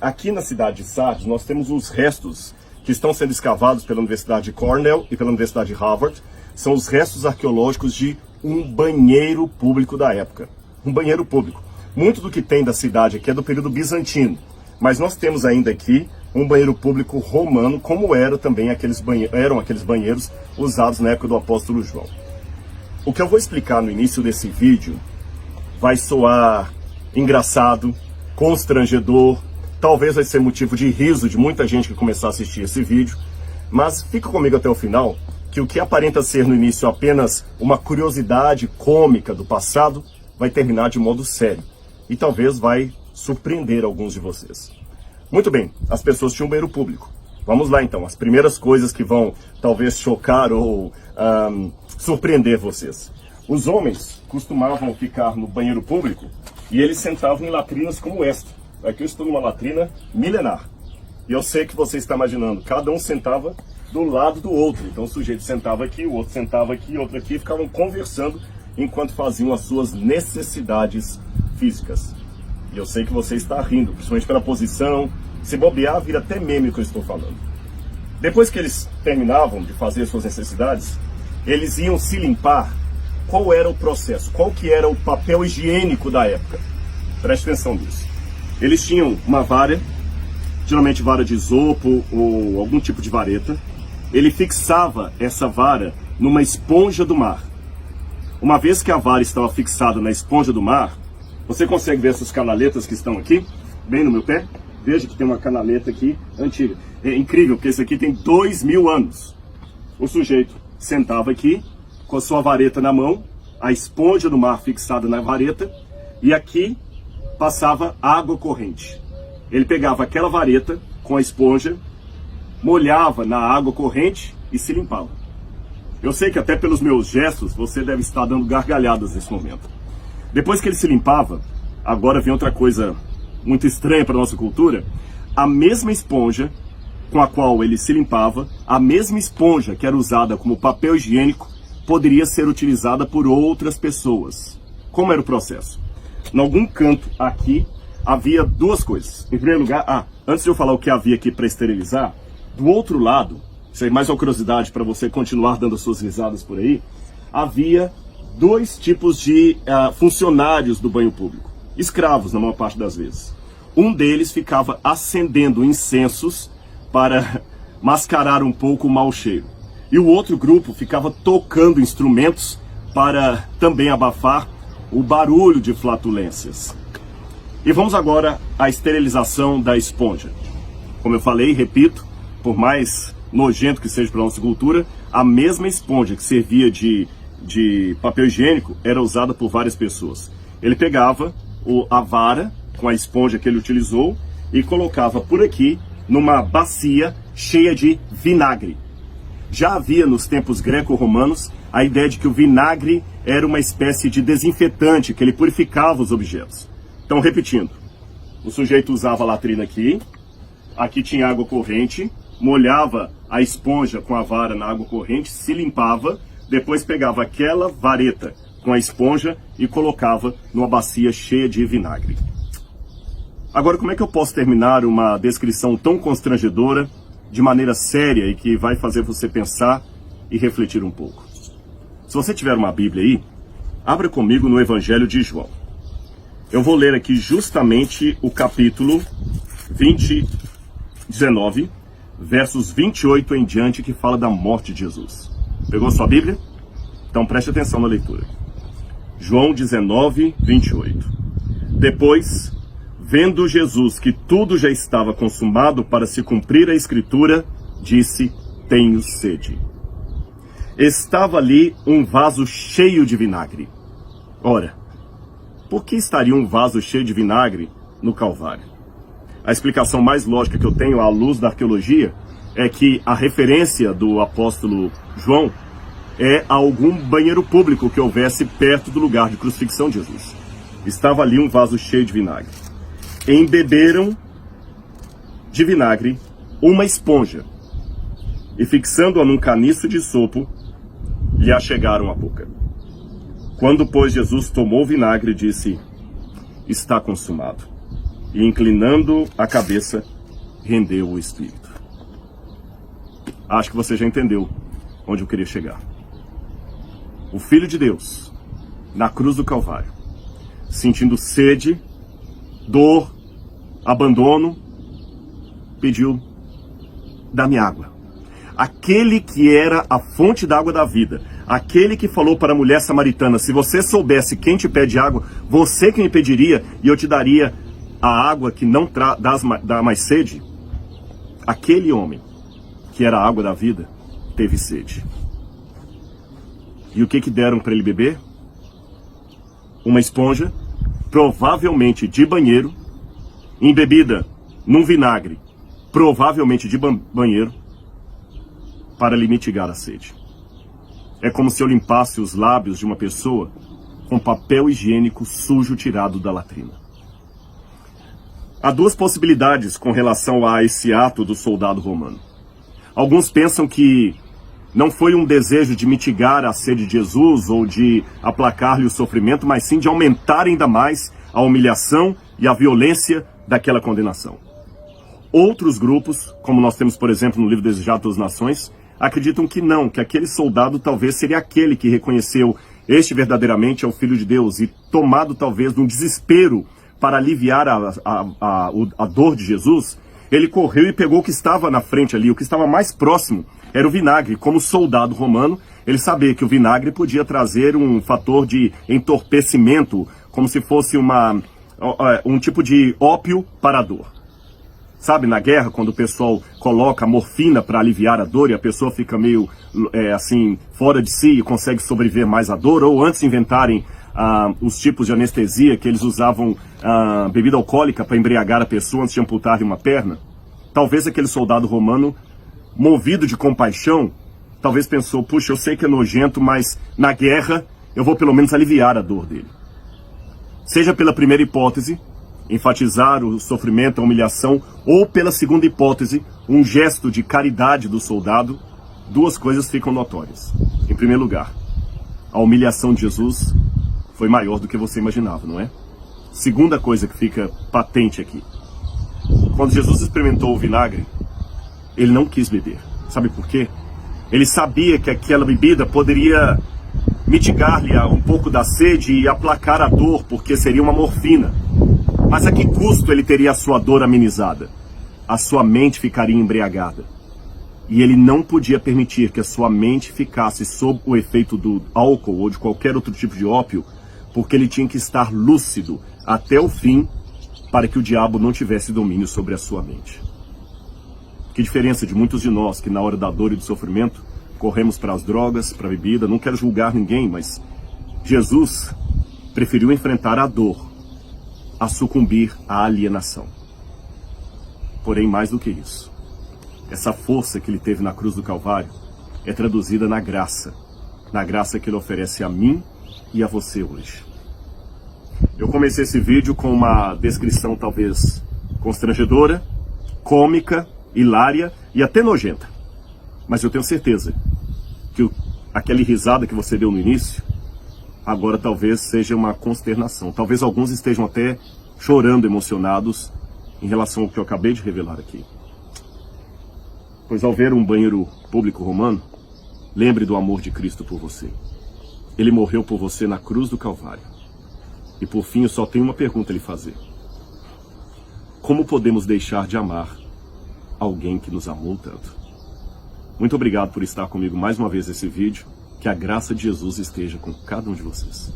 aqui na cidade de Sardes nós temos os restos que estão sendo escavados pela Universidade de Cornell e pela Universidade de Harvard. São os restos arqueológicos de um banheiro público da época. Um banheiro público. Muito do que tem da cidade aqui é do período bizantino, mas nós temos ainda aqui um banheiro público romano, como eram aqueles banheiros usados na época do apóstolo João. O que eu vou explicar no início desse vídeo vai soar engraçado, constrangedor, talvez vai ser motivo de riso de muita gente que começar a assistir esse vídeo, mas fica comigo até o final, que o que aparenta ser no início apenas uma curiosidade cômica do passado, vai terminar de modo sério, e talvez vai surpreender alguns de vocês. Muito bem, as pessoas tinham um banheiro público. Vamos lá então, as primeiras coisas que vão talvez chocar ou surpreender vocês. Os homens costumavam ficar no banheiro público e eles sentavam em latrinas como esta. Aqui eu estou numa latrina milenar. E eu sei que você está imaginando, cada um sentava do lado do outro. Então o sujeito sentava aqui, o outro sentava aqui, outro aqui, e ficavam conversando enquanto faziam as suas necessidades físicas. E eu sei que você está rindo, principalmente pela posição. Se bobear, vira até meme o que eu estou falando. Depois que eles terminavam de fazer suas necessidades, eles iam se limpar. Qual era o processo? Qual que era o papel higiênico da época? Preste atenção nisso. Eles tinham uma vara, geralmente vara de isopo ou algum tipo de vareta. Ele fixava essa vara numa esponja do mar. Uma vez que a vara estava fixada na esponja do mar, você consegue ver essas canaletas que estão aqui, bem no meu pé? Veja que tem uma canaleta aqui antiga. É incrível, porque esse aqui tem 2000 anos. O sujeito sentava aqui, com a sua vareta na mão, a esponja do mar fixada na vareta, e aqui passava água corrente. Ele pegava aquela vareta com a esponja, molhava na água corrente e se limpava. Eu sei que até pelos meus gestos você deve estar dando gargalhadas nesse momento. Depois que ele se limpava, agora vem outra coisa muito estranha para a nossa cultura, a mesma esponja com a qual ele se limpava, a mesma esponja que era usada como papel higiênico, poderia ser utilizada por outras pessoas. Como era o processo? Em algum canto aqui havia duas coisas. Em primeiro lugar, antes de eu falar o que havia aqui para esterilizar, do outro lado, isso é mais uma curiosidade para você continuar dando as suas risadas por aí, havia dois tipos de funcionários do banho público, escravos na maior parte das vezes. Um deles ficava acendendo incensos para mascarar um pouco o mau cheiro. E o outro grupo ficava tocando instrumentos para também abafar o barulho de flatulências. E vamos agora à esterilização da esponja. Como eu falei, repito, por mais nojento que seja para a nossa cultura, a mesma esponja que servia de papel higiênico era usada por várias pessoas. Ele pegava a vara com a esponja que ele utilizou e colocava por aqui numa bacia cheia de vinagre. Já havia nos tempos greco-romanos a ideia de que o vinagre era uma espécie de desinfetante, que ele purificava os objetos. Então, repetindo, o sujeito usava a latrina aqui, aqui tinha água corrente, molhava a esponja com a vara na água corrente, se limpava, depois pegava aquela vareta com a esponja e colocava numa bacia cheia de vinagre. Agora, como é que eu posso terminar uma descrição tão constrangedora de maneira séria e que vai fazer você pensar e refletir um pouco? Se você tiver uma Bíblia aí, abra comigo no Evangelho de João. Eu vou ler aqui justamente o capítulo 19, versos 28 em diante, que fala da morte de Jesus. Pegou sua Bíblia? Então preste atenção na leitura. João 19, 28. Depois, vendo Jesus que tudo já estava consumado para se cumprir a Escritura, disse: tenho sede. Estava ali um vaso cheio de vinagre. Ora, por que estaria um vaso cheio de vinagre no Calvário? A explicação mais lógica que eu tenho à luz da arqueologia é que a referência do apóstolo João é a algum banheiro público que houvesse perto do lugar de crucifixão de Jesus. Estava ali um vaso cheio de vinagre. Embeberam de vinagre uma esponja e, fixando-a num caniço de sopo, lhe achegaram à boca. Quando, pois, Jesus tomou o vinagre, disse: está consumado. e, inclinando a cabeça, rendeu o espírito. Acho que você já entendeu onde eu queria chegar. O Filho de Deus, na cruz do Calvário, sentindo sede, dor, abandono, pediu: dá-me água. Aquele que era a fonte da água da vida, aquele que falou para a mulher samaritana: se você soubesse quem te pede água, você que me pediria e eu te daria a água que não dá mais sede. Aquele homem, que era a água da vida, teve sede. E o que deram para ele beber? Uma esponja, provavelmente de banheiro, embebida num vinagre, provavelmente de banheiro, para lhe mitigar a sede. É como se eu limpasse os lábios de uma pessoa com papel higiênico sujo tirado da latrina. Há duas possibilidades com relação a esse ato do soldado romano. Alguns pensam que não foi um desejo de mitigar a sede de Jesus ou de aplacar-lhe o sofrimento, mas sim de aumentar ainda mais a humilhação e a violência daquela condenação. Outros grupos, como nós temos, por exemplo, no livro Desejado das Nações, acreditam que não, que aquele soldado talvez seria aquele que reconheceu este verdadeiramente é o Filho de Deus e, tomado talvez de um desespero para aliviar a dor de Jesus, ele correu e pegou o que estava na frente ali, o que estava mais próximo era o vinagre. Como soldado romano, ele sabia que o vinagre podia trazer um fator de entorpecimento, como se fosse um tipo de ópio para a dor. Sabe, na guerra, quando o pessoal coloca morfina para aliviar a dor e a pessoa fica meio assim, fora de si e consegue sobreviver mais à dor, ou antes de inventarem os tipos de anestesia que eles usavam bebida alcoólica para embriagar a pessoa antes de amputar-lhe uma perna, talvez aquele soldado romano, movido de compaixão, talvez pensou: puxa, eu sei que é nojento, mas na guerra eu vou pelo menos aliviar a dor dele. Seja pela primeira hipótese, enfatizar o sofrimento, a humilhação, ou pela segunda hipótese, um gesto de caridade do soldado, duas coisas ficam notórias. Em primeiro lugar, a humilhação de Jesus foi maior do que você imaginava, não é? Segunda coisa que fica patente aqui: quando Jesus experimentou o vinagre, ele não quis beber. Sabe por quê? Ele sabia que aquela bebida poderia mitigar-lhe um pouco da sede e aplacar a dor, porque seria uma morfina. Mas a que custo ele teria a sua dor amenizada? A sua mente ficaria embriagada. E ele não podia permitir que a sua mente ficasse sob o efeito do álcool ou de qualquer outro tipo de ópio, porque ele tinha que estar lúcido até o fim para que o diabo não tivesse domínio sobre a sua mente. Que diferença de muitos de nós que na hora da dor e do sofrimento corremos para as drogas, para a bebida. Não quero julgar ninguém, mas Jesus preferiu enfrentar a dor a sucumbir à alienação. Porém, mais do que isso, essa força que ele teve na cruz do Calvário é traduzida na graça que ele oferece a mim e a você hoje. Eu comecei esse vídeo com uma descrição talvez constrangedora, cômica, hilária e até nojenta. Mas eu tenho certeza que aquela risada que você deu no início, agora talvez seja uma consternação. Talvez alguns estejam até chorando, emocionados, em relação ao que eu acabei de revelar aqui. Pois ao ver um banheiro público romano, lembre do amor de Cristo por você. Ele morreu por você na cruz do Calvário. E por fim, eu só tenho uma pergunta a lhe fazer: como podemos deixar de amar alguém que nos amou tanto? Muito obrigado por estar comigo mais uma vez nesse vídeo. Que a graça de Jesus esteja com cada um de vocês.